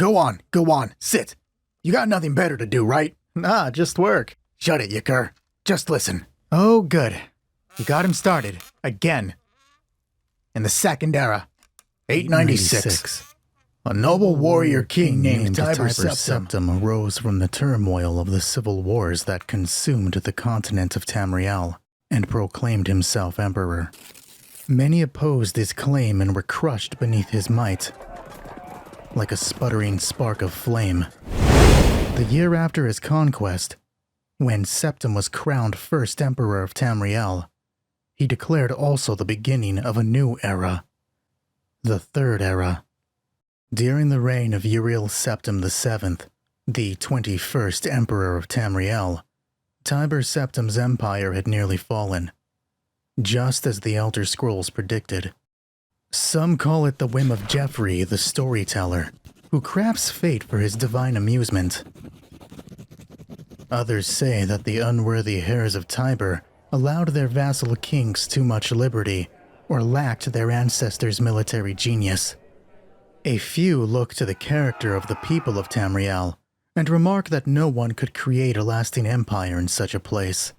Go on, sit. You got nothing better to do, right? Nah, just work. Shut it, you cur. Just listen. Oh, good. You got him started. Again. In the Second Era, 896, a noble warrior king named Tiber Septim arose from the turmoil of the civil wars that consumed the continent of Tamriel and proclaimed himself emperor. Many opposed his claim and were crushed beneath his might, like a sputtering spark of flame. The year after his conquest, when Septim was crowned first emperor of Tamriel, he declared also the beginning of a new era, the Third Era. During the reign of Uriel Septim VII, the 21st emperor of Tamriel, Tiber Septim's empire had nearly fallen, just as the Elder Scrolls predicted. Some call it the whim of Geoffrey, the storyteller, who crafts fate for his divine amusement. Others say that the unworthy heirs of Tiber allowed their vassal kings too much liberty or lacked their ancestors' military genius. A few look to the character of the people of Tamriel and remark that no one could create a lasting empire in such a place.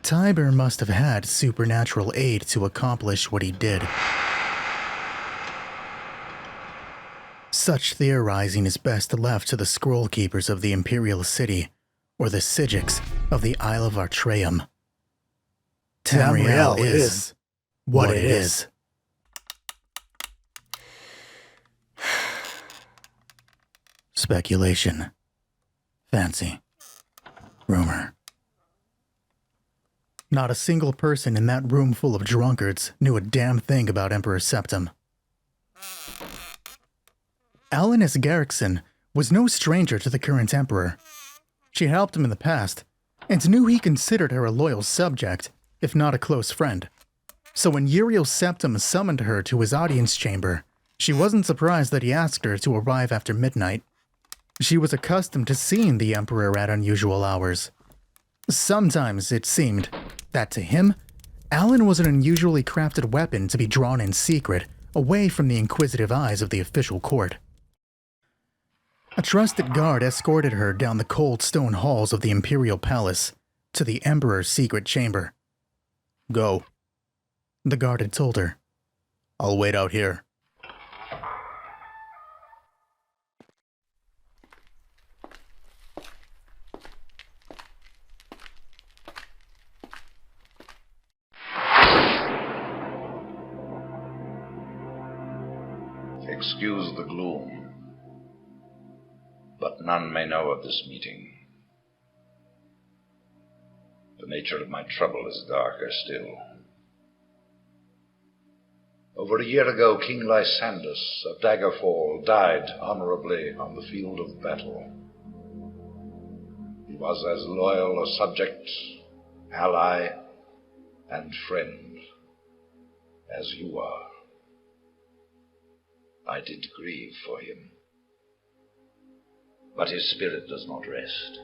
Tiber must have had supernatural aid to accomplish what he did. Such theorizing is best left to the scroll keepers of the Imperial City, or the Sigics of the Isle of Artreum. Tamriel is what it is. Speculation, fancy, rumor. Not a single person in that room full of drunkards knew a damn thing about Emperor Septim. Alanus Garrickson was no stranger to the current emperor. She helped him in the past, and knew he considered her a loyal subject, if not a close friend. So when Uriel Septim summoned her to his audience chamber, she wasn't surprised that he asked her to arrive after midnight. She was accustomed to seeing the emperor at unusual hours. Sometimes it seemed that to him, Alan was an unusually crafted weapon to be drawn in secret, away from the inquisitive eyes of the official court. A trusted guard escorted her down the cold stone halls of the Imperial Palace to the Emperor's secret chamber. "Go," the guard had told her. "I'll wait out here." Excuse the gloom, but none may know of this meeting. The nature of my trouble is darker still. Over a year ago, King Lysandus of Daggerfall died honorably on the field of battle. He was as loyal a subject, ally, and friend as you are. I did grieve for him, but his spirit does not rest.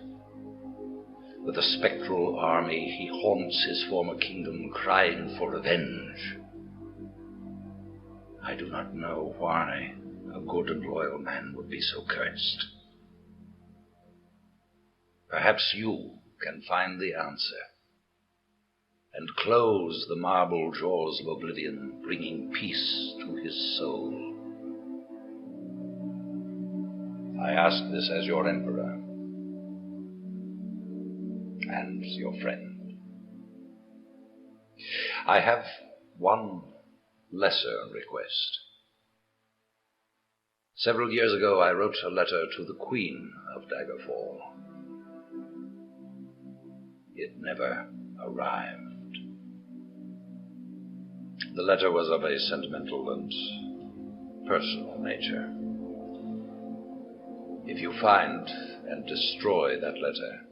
With a spectral army, he haunts his former kingdom, crying for revenge. I do not know why a good and loyal man would be so cursed. Perhaps you can find the answer and close the marble jaws of oblivion, bringing peace to his soul. I ask this as your emperor and your friend. I have one lesser request. Several years ago, I wrote a letter to the Queen of Daggerfall. It never arrived. The letter was of a sentimental and personal nature. If you find and destroy that letter,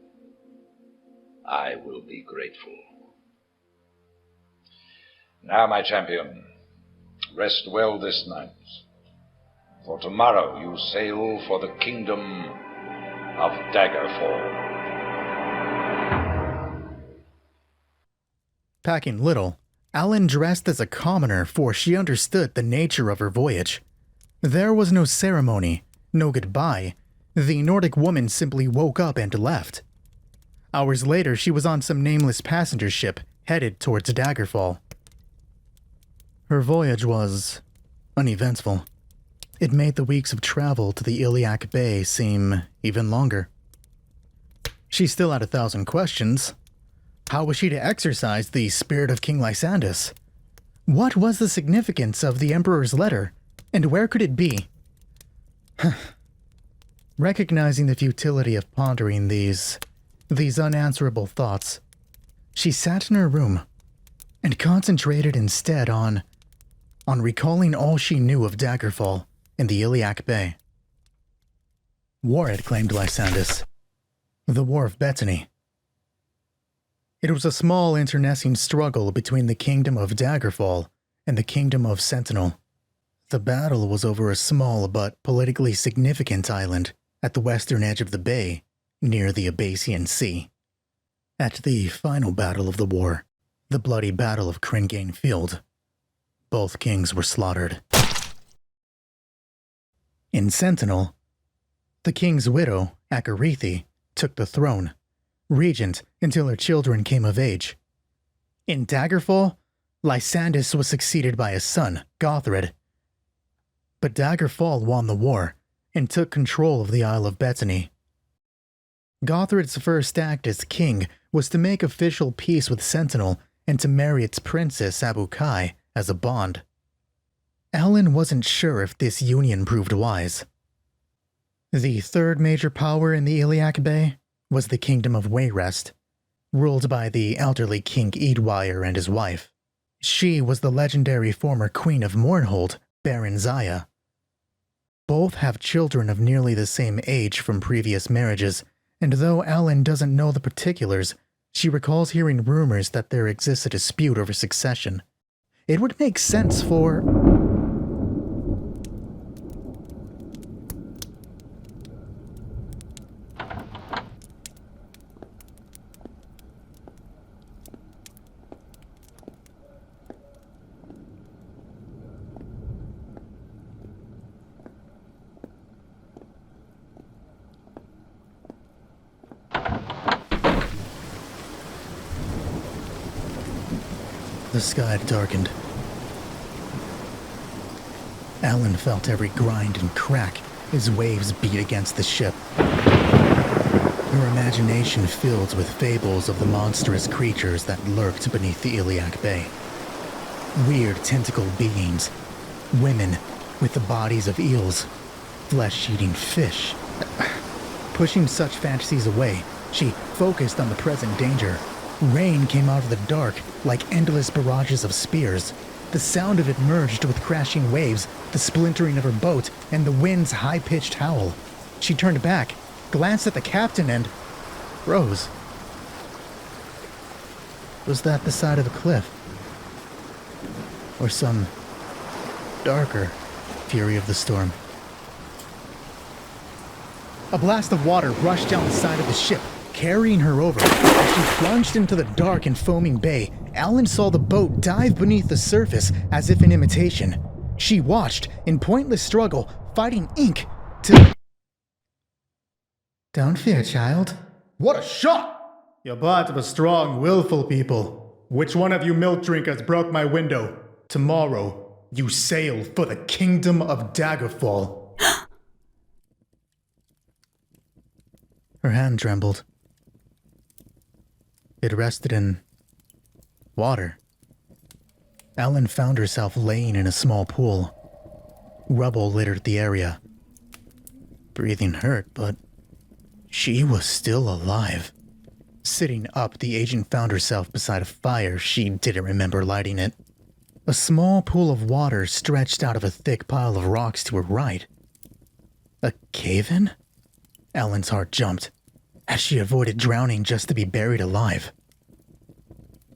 I will be grateful. Now, my champion, rest well this night, for tomorrow you sail for the kingdom of Daggerfall. Packing little, Alan dressed as a commoner, for she understood the nature of her voyage. There was no ceremony, no goodbye. The Nordic woman simply woke up and left. Hours later, she was on some nameless passenger ship headed towards Daggerfall. Her voyage was uneventful. It made the weeks of travel to the Iliac Bay seem even longer. She still had 1,000 questions. How was she to exercise the spirit of King Lysandus? What was the significance of the Emperor's letter, and where could it be? Recognizing the futility of pondering these unanswerable thoughts, she sat in her room and concentrated instead on recalling all she knew of Daggerfall in the Iliac Bay. War had claimed Lysandus. The War of Bethany. It was a small internecine struggle between the kingdom of Daggerfall and the kingdom of Sentinel. The battle was over a small but politically significant island at the western edge of the bay, near the Abasian Sea. At the final battle of the war, the bloody Battle of Cringane Field, both kings were slaughtered. In Sentinel, the king's widow, Akarethi, took the throne, regent until her children came of age. In Daggerfall, Lysandus was succeeded by his son, Gothred. But Daggerfall won the war and took control of the Isle of Bethany. Gothred's first act as king was to make official peace with Sentinel and to marry its princess Abukai as a bond. Alan wasn't sure if this union proved wise. The third major power in the Iliac Bay was the Kingdom of Wayrest, ruled by the elderly King Eadwire and his wife. She was the legendary former Queen of Mournhold, Baron Zaya. Both have children of nearly the same age from previous marriages, and though Alan doesn't know the particulars, she recalls hearing rumors that there exists a dispute over succession. It would make sense for... The sky had darkened. Alan felt every grind and crack as waves beat against the ship. Her imagination filled with fables of the monstrous creatures that lurked beneath the Iliac Bay. Weird tentacled beings, women with the bodies of eels, flesh-eating fish. Pushing such fantasies away, she focused on the present danger. Rain came out of the dark like endless barrages of spears. The sound of it merged with crashing waves, the splintering of her boat, and the wind's high-pitched howl. She turned back, glanced at the captain, and froze. Was that the side of a cliff? Or some darker fury of the storm? A blast of water rushed down the side of the ship, carrying her over. As she plunged into the dark and foaming bay, Alan saw the boat dive beneath the surface as if in imitation. She watched, in pointless struggle, fighting ink to... Don't fear, child. What a shot! You're part of a strong, willful people. Which one of you milk drinkers broke my window? Tomorrow, you sail for the kingdom of Daggerfall. Her hand trembled. It rested in water. Ellen found herself laying in a small pool. Rubble littered the area. Breathing hurt, but she was still alive. Sitting up, the agent found herself beside a fire. She didn't remember lighting it. A small pool of water stretched out of a thick pile of rocks to her right. A cave-in? Ellen's heart jumped, as she avoided drowning just to be buried alive.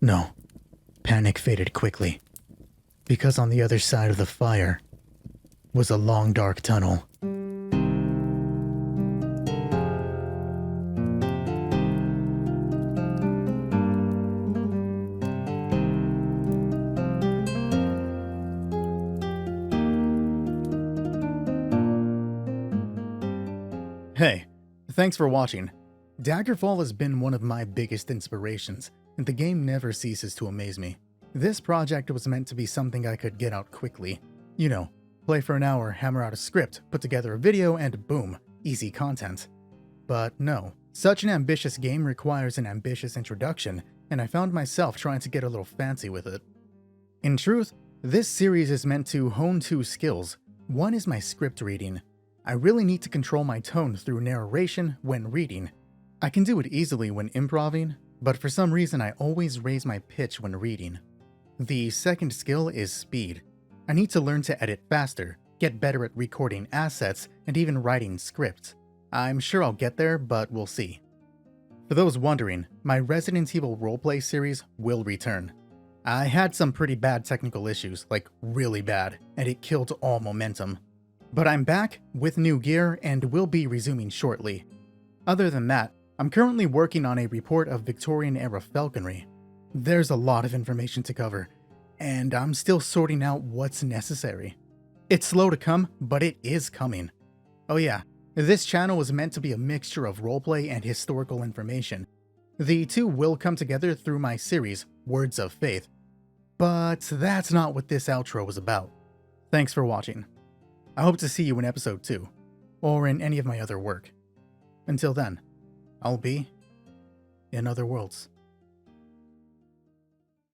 No, panic faded quickly, because on the other side of the fire was a long dark tunnel. Hey, thanks for watching. Daggerfall has been one of my biggest inspirations, and the game never ceases to amaze me. This project was meant to be something I could get out quickly. You know, play for an hour, hammer out a script, put together a video, and boom, easy content. But no, such an ambitious game requires an ambitious introduction, and I found myself trying to get a little fancy with it. In truth, this series is meant to hone two skills. One is my script reading. I really need to control my tone through narration when reading. I can do it easily when improvising, but for some reason I always raise my pitch when reading. The second skill is speed. I need to learn to edit faster, get better at recording assets, and even writing scripts. I'm sure I'll get there, but we'll see. For those wondering, my Resident Evil roleplay series will return. I had some pretty bad technical issues, like really bad, and it killed all momentum. But I'm back with new gear and will be resuming shortly. Other than that, I'm currently working on a report of Victorian-era falconry. There's a lot of information to cover, and I'm still sorting out what's necessary. It's slow to come, but it is coming. Oh yeah, this channel was meant to be a mixture of roleplay and historical information. The two will come together through my series, Words of Faith. But that's not what this outro was about. Thanks for watching. I hope to see you in episode 2, or in any of my other work. Until then, I'll be in other worlds.